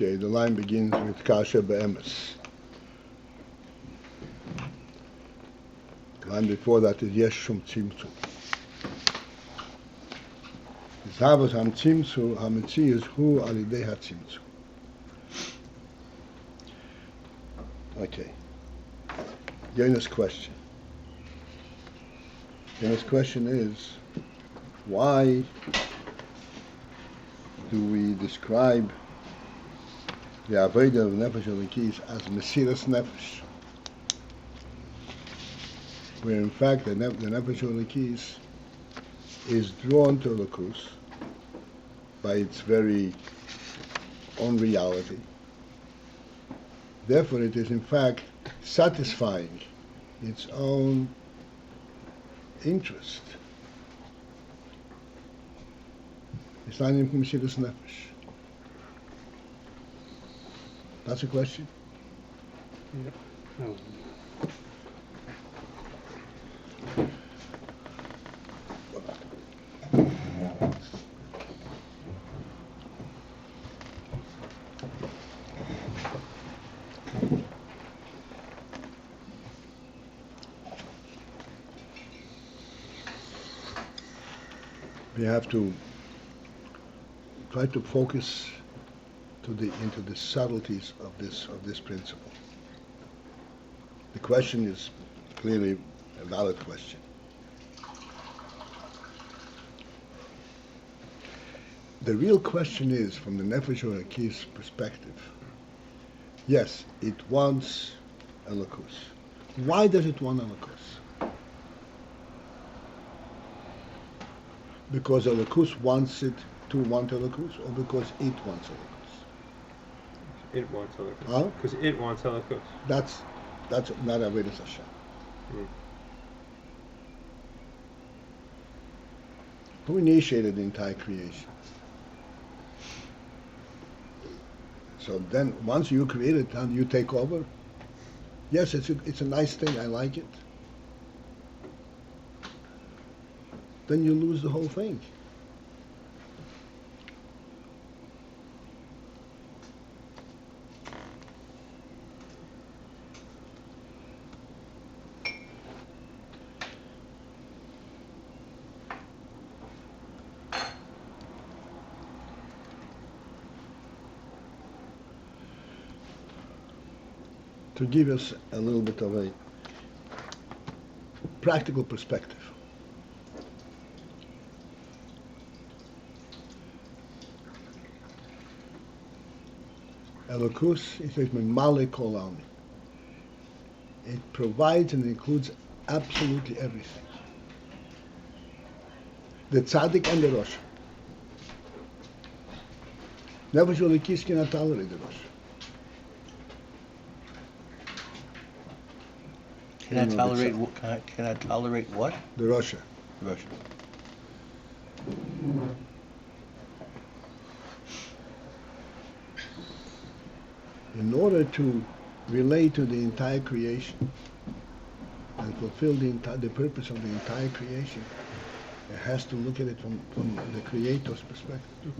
Okay, the line begins with kasha be'emes. The line before that is yesh shum tzimtzum. Zavas ham tzimtzum hametzius hu alidei hatzimtzum. Okay. Yona's question. Yona's question is, why do we describe the avodah of nefesh elikis as mesiras nefesh, where in fact the nefesh elikis is drawn to Elokus by its very own reality. Therefore, it is in fact satisfying its own interest. It's not in mesiras nefesh. That's a question? Yeah. No. We have to try to focus into the subtleties of this principle. The question is clearly a valid question. The real question is, from the Nefesh Elikis perspective, yes, it wants Elokus. Why does it want Elokus? Because Elokus wants it to want Elokus, or because it wants Elokus? It wants Elokus. Huh? Because it wants Elokus. That's not Avodas Hashem. Who initiated the entire creation? So then, once you create it, and you take over. Yes, it's a nice thing. I like it. Then you lose the whole thing. To give us a little bit of a practical perspective. Elokus is Mimale Kol Almin. It provides and includes absolutely everything. The tzaddik and the Rosh. Nefesh Elikis cannot tolerate the Rosh. Can I tolerate what? The Rosh. Russia. In order to relate to the entire creation and fulfill the purpose of the entire creation, it has to look at it from the Creator's perspective.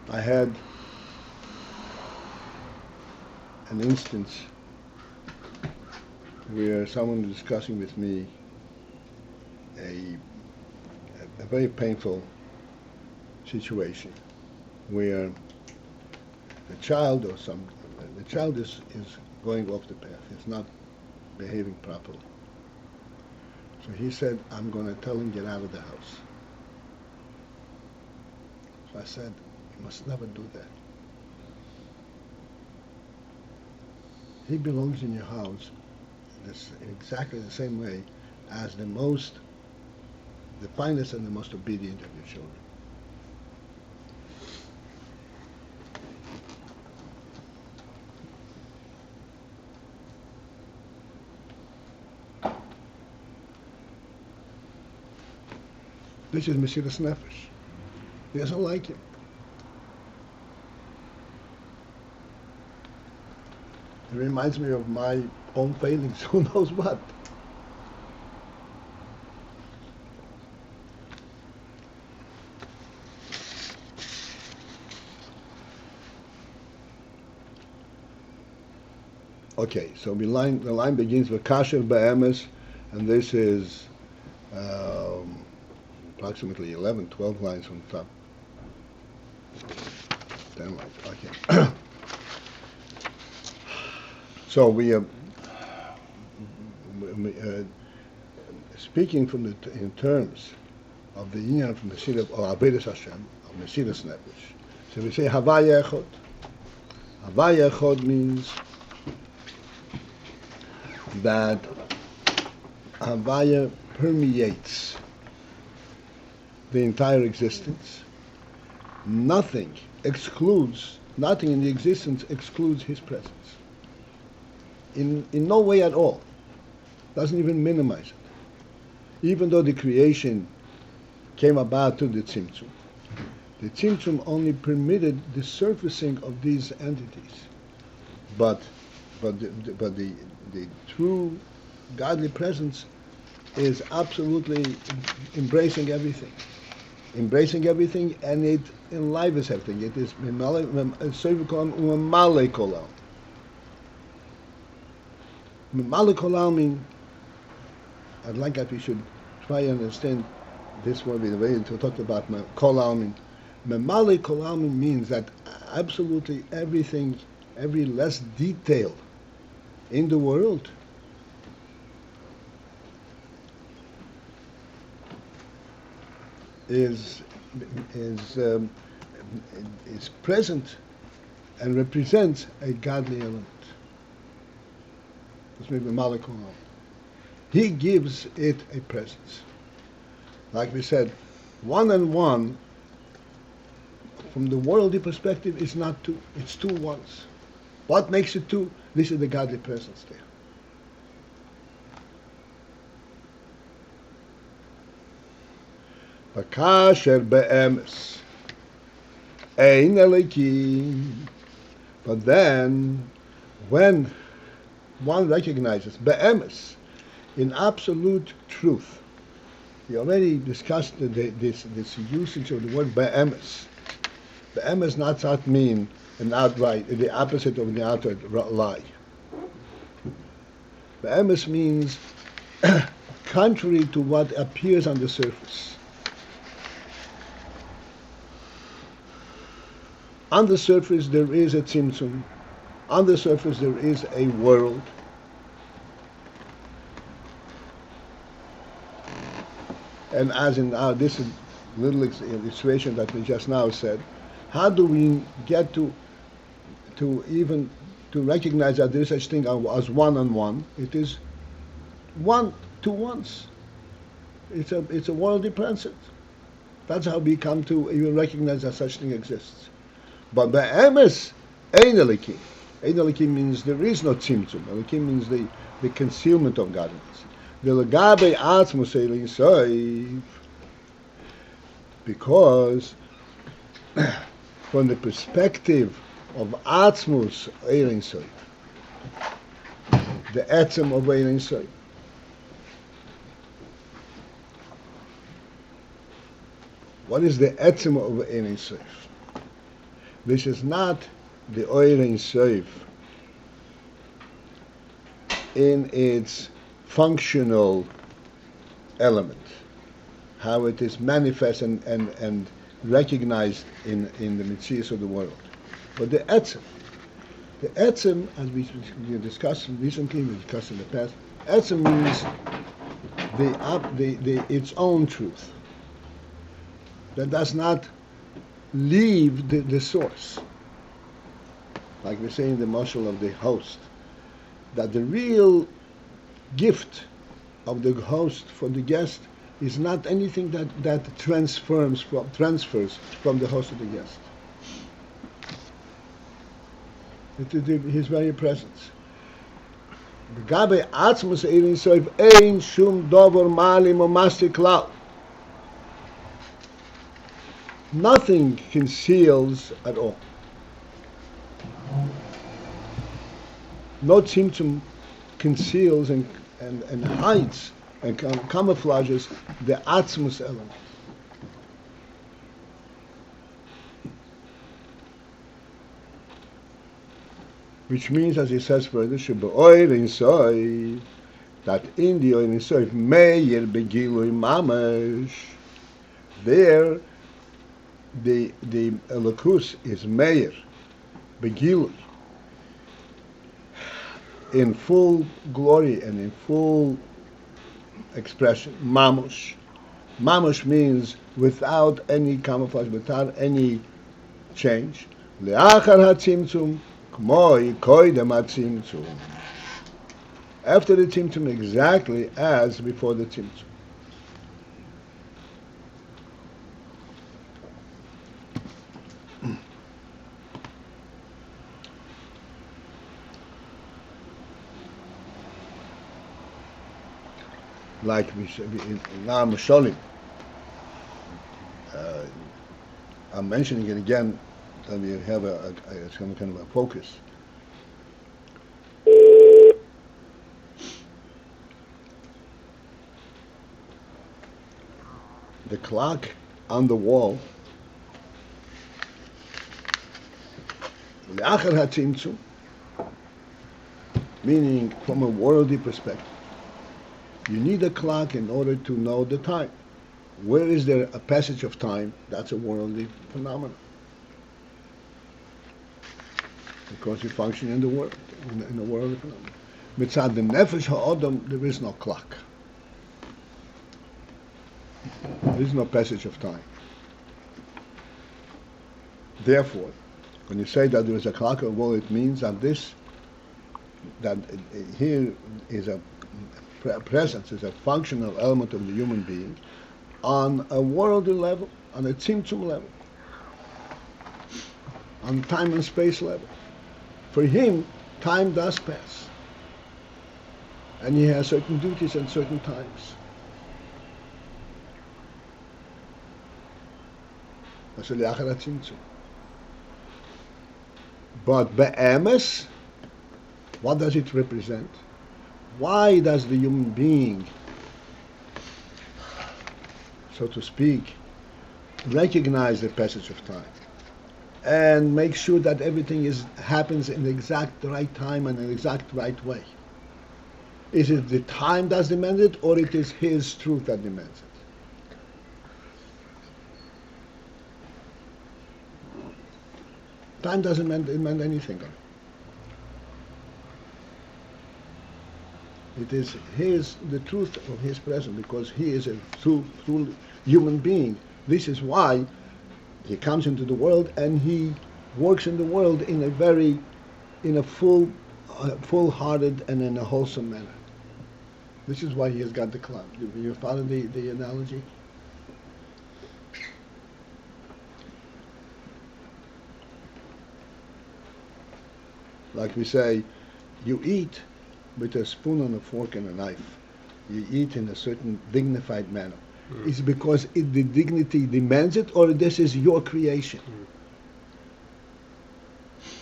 I had an instance where someone was discussing with me a very painful situation where the child is going off the path. It's not behaving properly. So he said, I'm going to tell him get out of the house. So I said, you must never do that. He belongs in your house in exactly the same way as the finest and the most obedient of your children. This is mesiras nefesh. He doesn't like it. reminds me of my own failings. Who knows what? Okay, so the line begins with kasher be'emes, and this is approximately 11, 12 lines from the top. 10 lines, okay. So we speaking from in terms of the Iyar from the seed of Avodas Hashem, of Mesiras Nefesh. So we say Havaya Echad. Havaya Echad means that Havaya permeates the entire existence. Nothing in the existence excludes his presence. In no way at all. Doesn't even minimize it. Even though the creation came about to the Tzimtzum. The Tzimtzum only permitted the surfacing of these entities. But the true godly presence is absolutely embracing everything. Embracing everything, and it enlivens everything. It is Memale Kolam. Memale Kolam means, I'd like that we should try and understand this one the way to talk about Kolam. Memale Kolam means that absolutely everything, every less detail in the world is present and represents a godly element. That's maybe Malik. He gives it a presence. Like we said, one and one, from the worldly perspective, is not two. It's two ones. What makes it two? This is the godly presence there. Kasher be'emes ein elikim. But then, when one recognizes be'emes, in absolute truth, we already discussed this usage of the word be'emes. Be'emes does not mean an outright, the opposite of the outright lie. Be'emes means contrary to what appears on the surface. On the surface there is a tzimtzum. On the surface there is a world. And as in this little illustration that we just now said, how do we get to recognize that there is such thing as one on one? It is one to ones. It's a worldly principle. That's how we come to even recognize that such thing exists. But be'emes ein elikim. Ein elikim means there is no tzimtzum. Elikim means the concealment of godliness. V'legabe atzmos ein soif, because from the perspective of atzmos ein soif, the etzem of ein soif, what is the etzem of ein soif? This is not the Ein Sof in its functional element, how it is manifest and recognized in the Metzius of the world. But the Etzem, as we discussed recently, we discussed in the past, Etzem means its own truth. That does not leave the source. Like we say in the mashal of the host, that the real gift of the host for the guest is not anything that transfers from the host to the guest. It is his very presence. Gabe atzmos ein soif ein shum dover malim o mastik klal. Nothing conceals at all. No tzimtzum conceals and hides and camouflages the atzmus element. Which means, as he says further, shebe'oir insoi, that in the oir insoi, meir begilui mamash, there the elokus is meir, begilui, in full glory and in full expression, mamush. Mamush means without any camouflage, without any change. Le'achar hatzimtzum, k'moi koidem hatzimtzum. After the tzimtzum, exactly as before the tzimtzum. Like we said in Nam Sholim. I'm mentioning it again, so we have some kind of a focus. The clock on the wall, L'achar hatzimtzum, meaning from a worldly perspective. You need a clock in order to know the time. Where is there a passage of time? That's a worldly phenomenon. Because you function in the world, in the worldly phenomenon. Mitzad the nefesh ha'odam, there is no clock. There is no passage of time. Therefore, when you say that there is a clock of wall, it means that here is a presence, is a functional element of the human being on a worldly level, on a tzimtzum level, on time and space level. For him, time does pass, and he has certain duties and certain times. But be'emes, what does it represent? Why does the human being, so to speak, recognize the passage of time and make sure that everything happens in the exact right time and in the exact right way? Is it the time that demands it, or it is his truth that demands it? Time doesn't demand anything. It is the truth of his presence, because he is a true human being. This is why he comes into the world and he works in the world in a full-hearted and in a wholesome manner. This is why he has got the cloud. Do you follow the analogy? Like we say, you eat with a spoon and a fork and a knife. You eat in a certain dignified manner. It's because the dignity demands it, or this is your creation.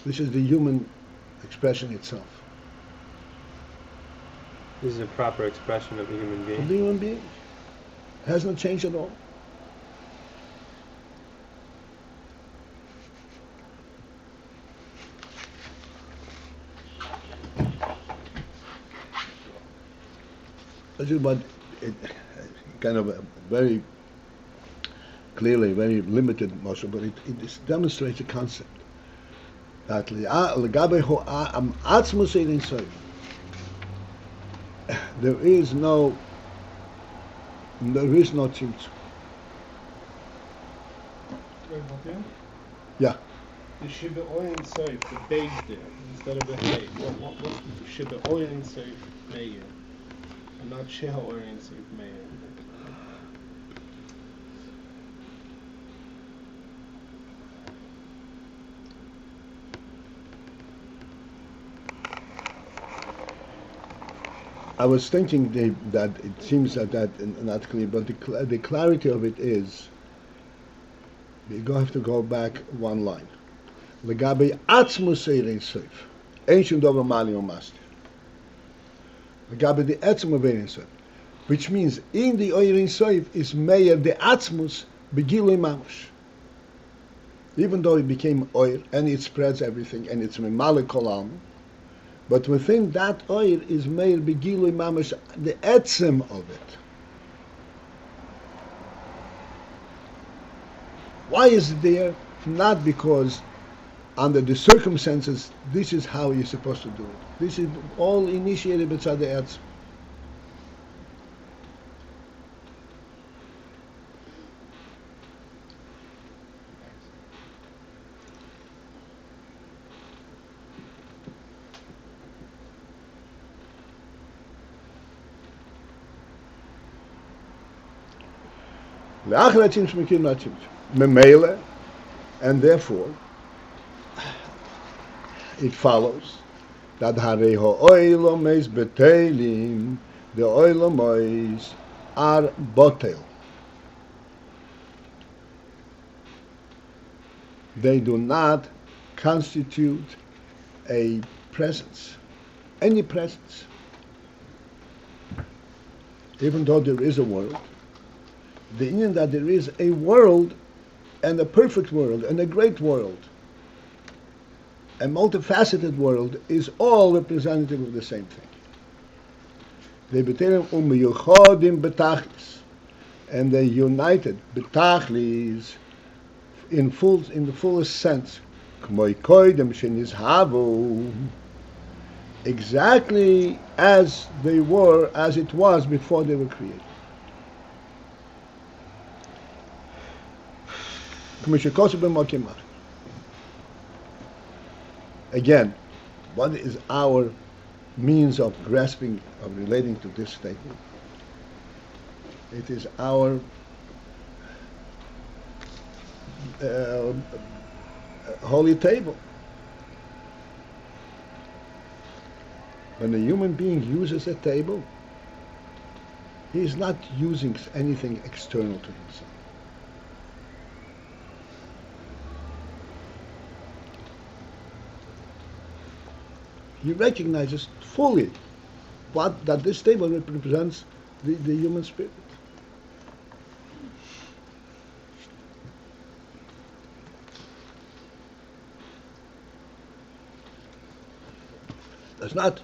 This is the human expression itself. This is a proper expression of the human being. Of the human being. Has not changed at all. But kind of a very clearly, very limited motion, but it demonstrates a concept that there is no tzimtzum. Yeah. The shebe'oyin soif, the Beis there, instead of the hay. What's shebe'oyin soif meir? And not she'oyin soif meir. I was thinking that it seems that not clear, but the clarity of it is, you have to go back one line. Legabe atzmus seirei soif. ancient dover mali master. Gabe the etzem of Ein Sof, which means in the Ein Sof is meir the atzmus begilui mamash. Even though it became oil and it spreads everything and it's memale kol alma, but within that oil is meir begilui mamash, the etzem of it. Why is it there? Not because under the circumstances this is how you're supposed to do it. This is all initiated by the etzem. Memele, and therefore it follows that harei ha'oilomes betelim, the oilomes are botel. They do not constitute a presence, any presence. Even though there is a world, the Indian that there is a world and a perfect world and a great world, a multifaceted world, is all representative of the same thing. And they united betachlis in the fullest sense, exactly as they were, as it was before they were created. Again, what is our means of grasping, of relating to this statement? It is our holy table. When a human being uses a table, he is not using anything external to himself. He recognizes fully that this table represents the human spirit. Does not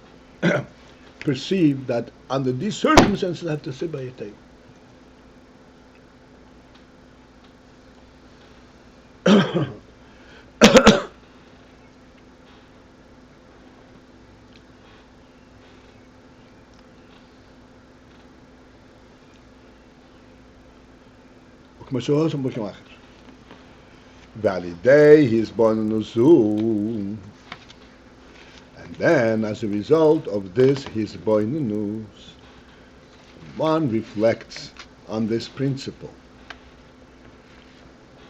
perceive that under these circumstances I have to sit by a table. Validay his boinunus, and then as a result of this his boinunus, one reflects on this principle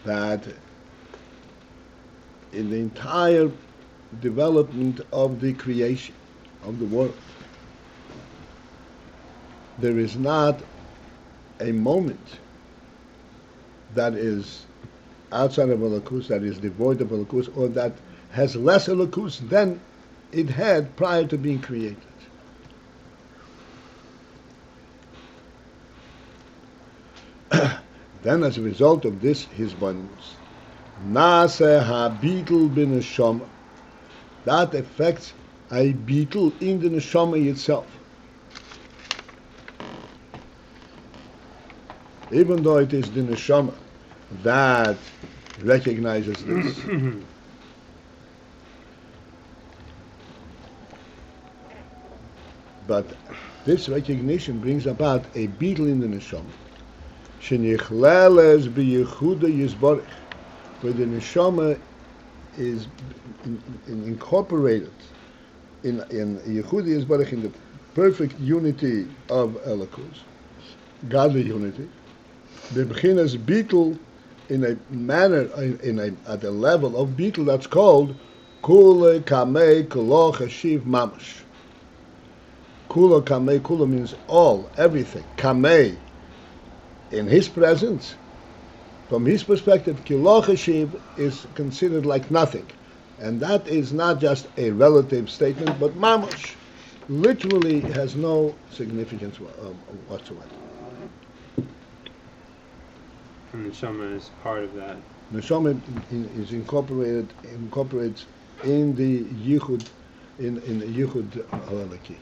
that in the entire development of the creation of the world, there is not a moment that is outside of Elokus, that is devoid of Elokus, or that has less Elokus than it had prior to being created. Then, as a result of this, his bonus, Nase ha-beetle b'neshama, that affects a beetle in the neshama itself. Even though it is the neshama that recognizes this. But this recognition brings about a beetle in the neshama, shenichleles b'yechuda yizborich, where the neshama is incorporated in yechuda yizborich, in the perfect unity of Elokus, godly unity. The beginner's beetle in a manner, at a level of beetle that's called kule kamei kulo chashiv mamash. Kula kamei, kula means all, everything. Kamei, in his presence, from his perspective, kilo chashiv is considered like nothing. And that is not just a relative statement, but mamash literally has no significance whatsoever. And neshama is part of that. Neshamah is incorporates in the yichud, in the yichud halakhi.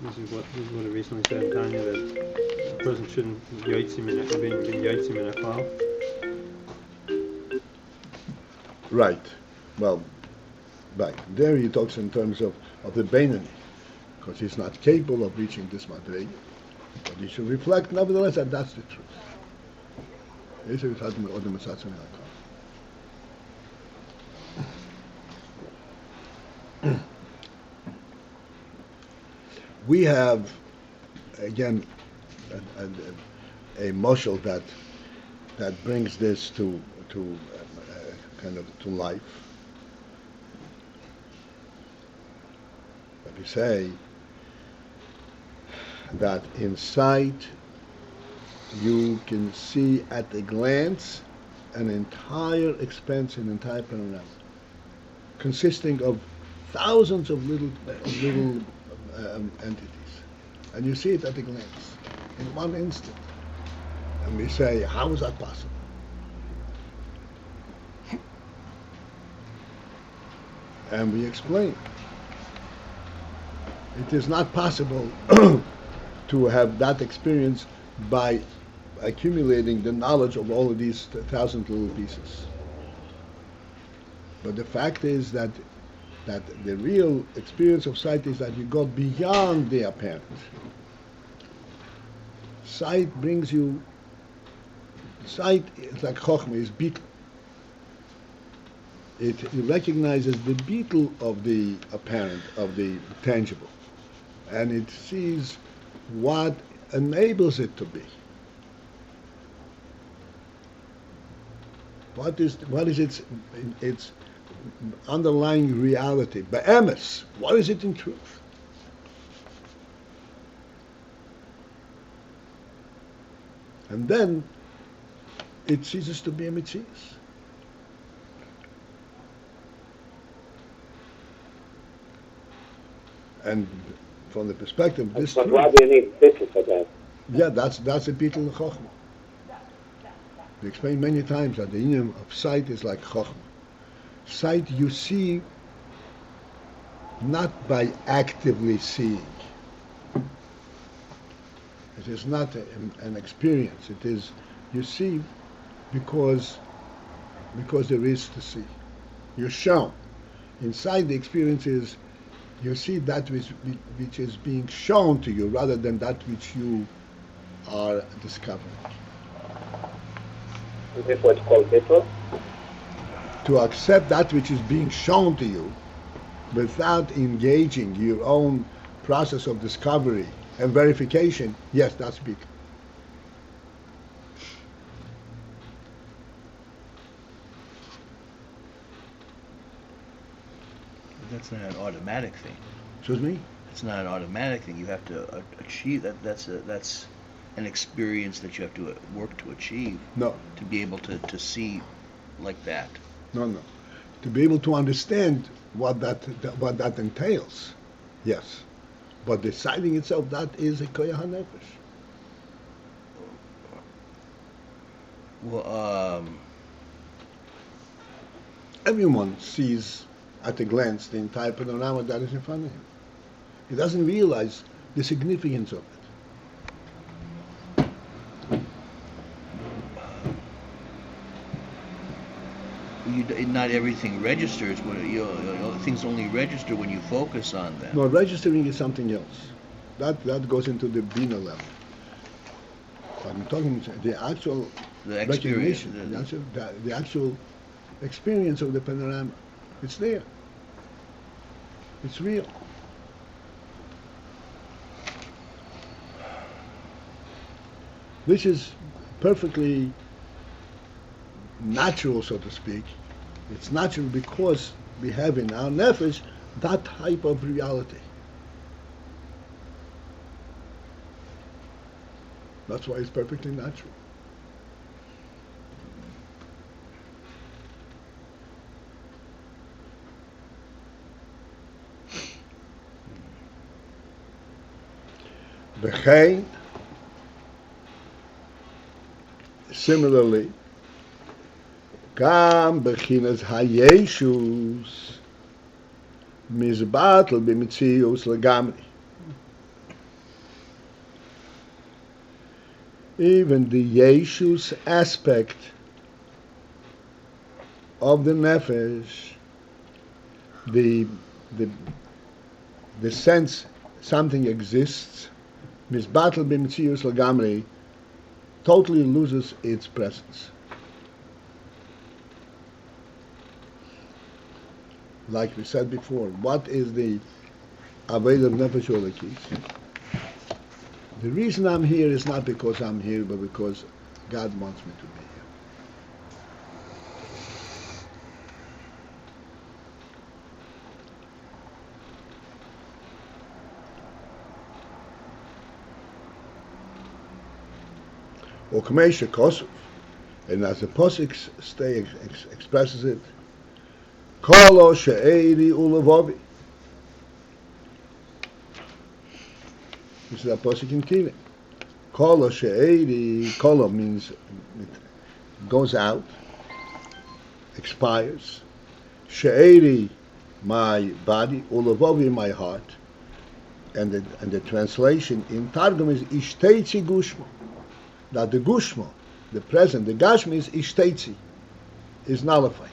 This is what I recently said, Tanya, that a person shouldn't be yotzim in a klal. Right. Well, right. There he talks in terms of the Beinani, because he's not capable of reaching this madrega. But he should reflect, nevertheless, that that's the truth. We have, again, a moshel that brings this to kind of to life. Let me say that in sight you can see at a glance an entire expanse, an entire panorama, consisting of thousands of little entities, and you see it at a glance in one instant. And we say, how is that possible? And we explain. It is not possible to have that experience by accumulating the knowledge of all of these thousand little pieces. But the fact is that the real experience of sight is that you go beyond the apparent. Sight brings you, sight is like chokhmah, is beetle. It recognizes the beetle of the apparent, of the tangible, and it sees what enables it to be. What is its underlying reality? Be'emes, what is it in truth? And then it ceases to be a mitzias. And from the perspective of this But truth, why do you need bittul for that? yeah, that's a beetle of chokhmah. We explained many times that the union of sight is like chokhmah. Sight you see not by actively seeing. It is not an experience. It is, you see because there is to see. You're shown. Inside the experience is, you see that which is being shown to you rather than that which you are discovering. Is this what's called bittul? To accept that which is being shown to you without engaging your own process of discovery and verification, yes, that's bittul. That's not an automatic thing. Excuse me? It's not an automatic thing. You have to achieve that. That's an experience that you have to work to achieve. No. To be able to see like that. No. To be able to understand what that entails, yes. But the sighting itself, that is a koyach hanefesh. Well, Everyone sees at a glance the entire panorama that is in front of him. He doesn't realize the significance of it. Not everything registers. Things only register when you focus on them. No, registering is something else. That goes into the bina level. I'm talking the actual recognition, the actual experience of the panorama. It's there. It's real. This is perfectly natural, so to speak. It's natural because we have in our nefesh that type of reality. That's why it's perfectly natural. V'chein, similarly, gam bechinas hayeshus mizbatel b'mitzius legamri. Even the Yeshus aspect of the nefesh, the sense something exists, misbatel b'mitzius legamri, totally loses its presence. Like we said before, what is the avodah of nefesh olekis? The reason I'm here is not because I'm here, but because God wants me to be here. Okmeisha Kosov, and as the Posik expresses it, Kolo she'eri ulavovi. This is a Posik in Kine. Kolo she'eri, Kolo means it goes out, expires. She'eri, my body, ulavovi, my heart. And the translation in Targum is Ishteitzi Gushmo. That the Gushmo, the present, the Gashmi is Ishteitzi, is nullified.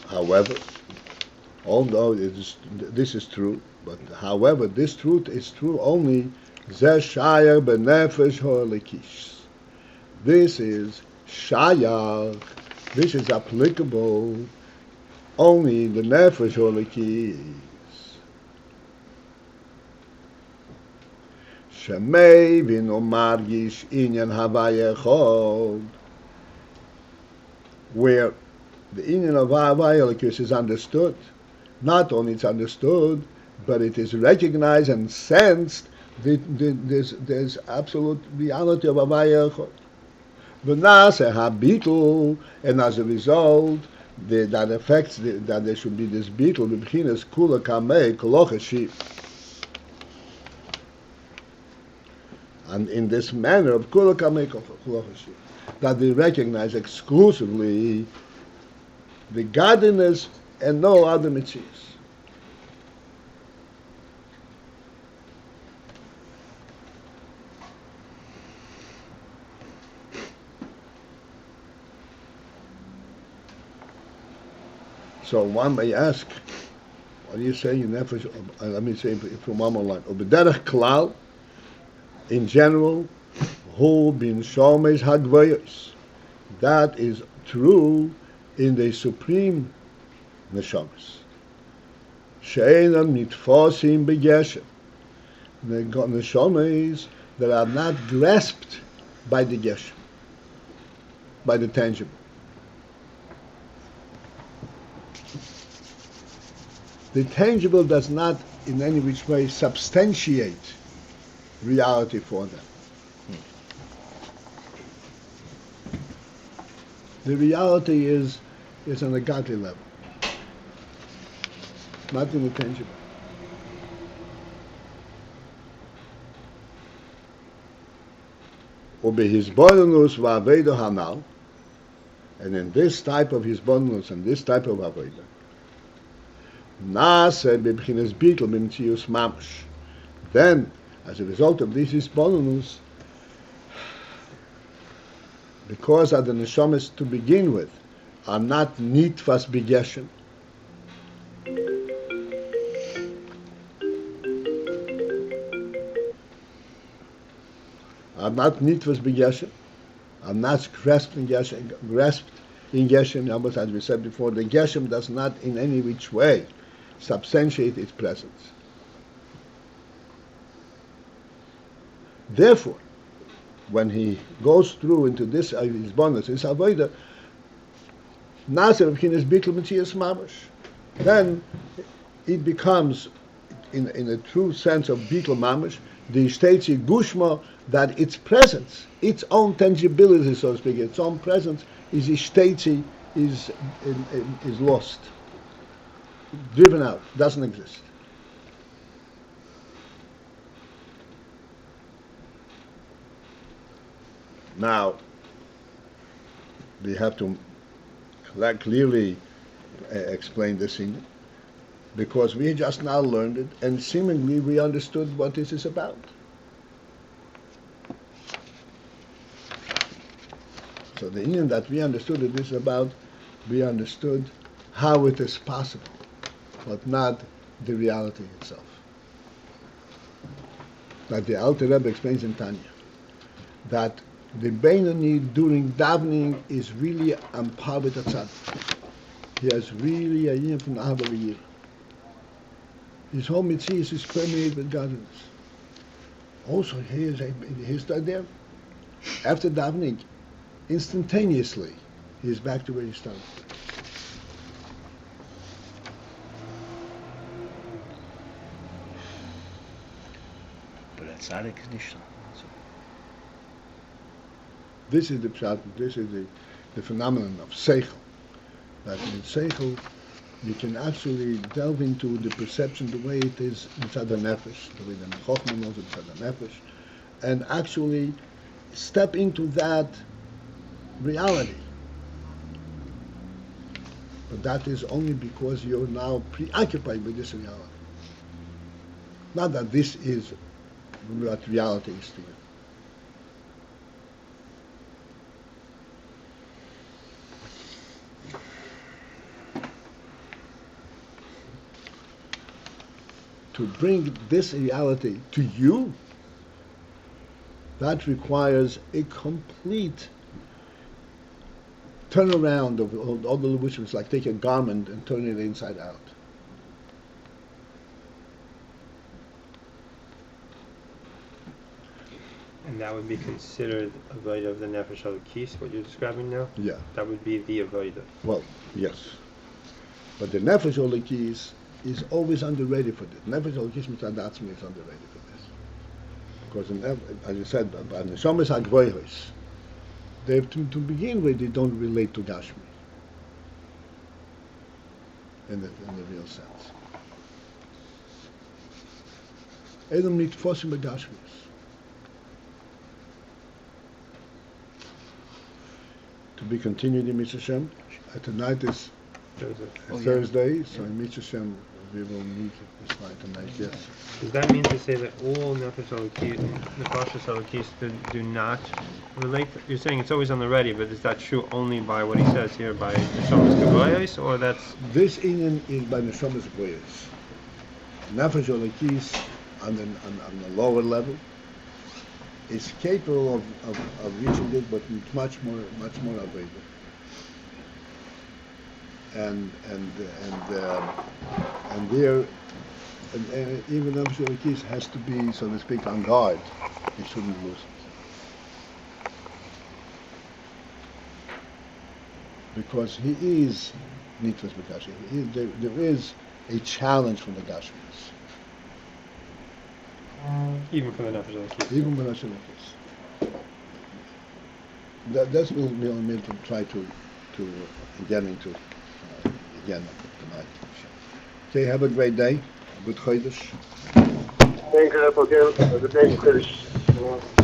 However, although this is true, but however, this truth is true only Zeh Shayar B'Nefesh Ha'Lekish. This is Shayar, this is applicable only in the Nefesh Ha'Lekish. Shemei V'No Margish Inyan Havaya Echad, where the Inyan of Havaya Echad is understood. Not only it's understood, but it is recognized and sensed. There's absolute reality of Havaya Echad. V'nase habitul, and as a result, that affects that there should be this bitul. B'chinas kula kamei kolochashi. And in this manner of kula kamei kolochashi, that they recognize exclusively the godliness and no other mitzvahs. So one may ask, what do you say in nefesh? Let me say from one more line. Ubederach klal, in general, hu bin shomesh hagvayos. That is true in the supreme neshamas. She'enam nitfosim begeshem. The neshamas that are not grasped by the geshem, by the tangible. The tangible does not in any which way substantiate reality for them. The reality is on a godly level, not in the tangible. Ubehizbonus va'aveda hanal, and in this type of hisbonus and this type of aveda, then, as a result of this bonus, because of the neshamas to begin with are not nitfas begeshem, are not nitfas begeshem, are not grasped in geshem. As we said before, the geshem does not in any which way substantiate its presence. Therefore, when he goes through into this his bonus, his avodah, Nasir b'chinas bittul mitzias mamash, then it becomes, in a true sense of bittul mamash, the shteitzia gushma, that its presence, its own tangibility, so to speak, its own presence is shteitzia, is lost, driven out, doesn't exist. Now, we have to clearly explain this in, because we just now learned it, and seemingly we understood what this is about. So the Indian that we understood it is about, we understood how it is possible, but not the reality itself. Like the Alter Rebbe explains in Tanya, that the Beinoni during davening is really empowered at tzaddik. He has really a yin from Ahava Iyar. His whole mitzvah is permeated with godliness. Also, he's there. After davening, instantaneously, he is back to where he started. But at tzaddik is nishamah. This is the pshat, this is the phenomenon of seichel. That in seichel, you can actually delve into the perception the way it is inside the nefesh, the way the chokhmah knows it inside the nefesh, and actually step into that reality. But that is only because you're now preoccupied with this reality. Not that this is what reality is to you. To bring this reality to you, that requires a complete turnaround of all the which was like take a garment and turn it inside out. And that would be considered avodah of the nefesh halakis, what you're describing now? Yeah. That would be the avodah. Well, yes. But the nefesh halakis is always underrated for this. Nefesh halakis mitadatzmi is underrated for this. Because, as you said, by neshamah hagvoyos, they have to begin with, they don't relate to Gashmi in the real sense. Edom nitfosim b'Gashmis. To be continued in Mitzvah Shem. Tonight is Thursday, so in Mitzvah Shem we will meet this night tonight, yes. Does that mean to say that all nefesh halakis, nefashos halakis do not relate? You're saying it's always on the ready, but is that true only by what he says here, by neshamas gavoyos, or that's... This Inyan is by neshamas gavoyos. Nefesh halakis on the lower level is capable of reaching it, but it's much more available. And there, and even though Nefesh has to be, so to speak, on guard, he shouldn't lose it. Because he is Nitras B'Gashi. There is a challenge from the Gashmis. Even for the nefesh halakis. Even for the Nefesh halakis. That's what we'll need to try to get into again tonight. Okay, have a great day. Good Chodesh. Thank you, Paltiel. Have a great Chodesh.